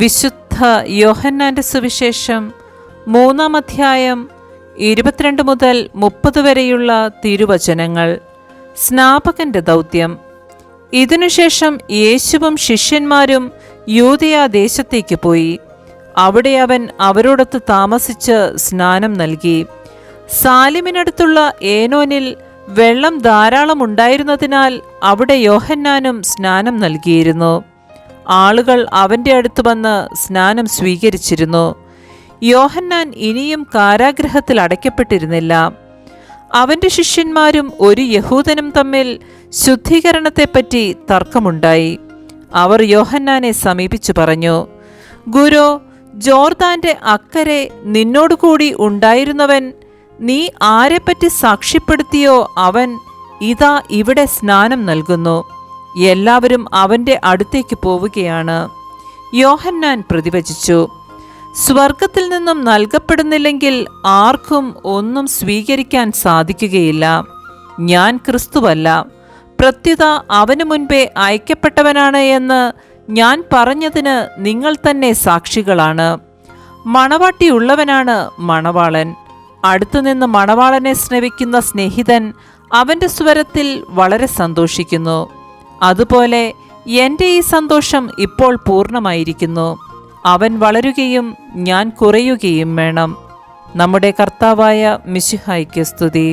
വിശുദ്ധ യോഹന്നാന്റെ സുവിശേഷം 3-ാം അധ്യായം 22 മുതൽ 30 വരെയുള്ള തിരുവചനങ്ങൾ. സ്നാപകന്റെ ദൗത്യം. ഇതിനുശേഷം യേശുവും ശിഷ്യന്മാരും യൂദയ ദേശത്തേക്ക് പോയി. അവിടെ അവൻ അവരോടൊത്ത് താമസിച്ച് സ്നാനം നൽകി. സാലിമിനടുത്തുള്ള ഏനോനിൽ വെള്ളം ധാരാളം ഉണ്ടായിരുന്നതിനാൽ അവിടെ യോഹന്നാനും സ്നാനം നൽകിയിരുന്നു. ആളുകൾ അവൻ്റെ അടുത്ത് വന്ന് സ്നാനം സ്വീകരിച്ചിരുന്നു. യോഹന്നാൻ ഇനിയും കാരാഗൃഹത്തിൽ അടയ്ക്കപ്പെട്ടിരുന്നില്ല. അവൻ്റെ ശിഷ്യന്മാരും ഒരു യഹൂദനും തമ്മിൽ ശുദ്ധീകരണത്തെപ്പറ്റി തർക്കമുണ്ടായി. അവർ യോഹന്നാനെ സമീപിച്ചു പറഞ്ഞു, ഗുരു, ജോർദാന്റെ അക്കരെ നിന്നോടുകൂടി ഉണ്ടായിരുന്നവൻ, നീ ആരെപ്പറ്റി സാക്ഷ്യപ്പെടുത്തിയോ അവൻ ഇതാ ഇവിടെ സ്നാനം നൽകുന്നു. എല്ലാവരും അവൻ്റെ അടുത്തേക്ക് പോവുകയാണ്. യോഹന്നാൻ പ്രതിവചിച്ചു, സ്വർഗത്തിൽ നിന്നും നൽകപ്പെടുന്നില്ലെങ്കിൽ ആർക്കും ഒന്നും സ്വീകരിക്കാൻ സാധിക്കുകയില്ല. ഞാൻ ക്രിസ്തുവല്ല, പ്രത്യുത അവനു മുൻപേ അയക്കപ്പെട്ടവനാണ് എന്ന് ഞാൻ പറഞ്ഞതിന് നിങ്ങൾ തന്നെ സാക്ഷികളാണ്. മണവാട്ടിയുള്ളവനാണ് മണവാളൻ. അടുത്തുനിന്ന് മണവാളനെ സ്നേഹിക്കുന്ന സ്നേഹിതൻ അവൻ്റെ സ്വരത്തിൽ വളരെ സന്തോഷിക്കുന്നു. അതുപോലെ എൻ്റെ ഈ സന്തോഷം ഇപ്പോൾ പൂർണ്ണമായിരിക്കുന്നു. അവൻ വളരുകയും ഞാൻ കുറയുകയും വേണം. നമ്മുടെ കർത്താവായ മിശിഹായ്ക്ക് സ്തുതി.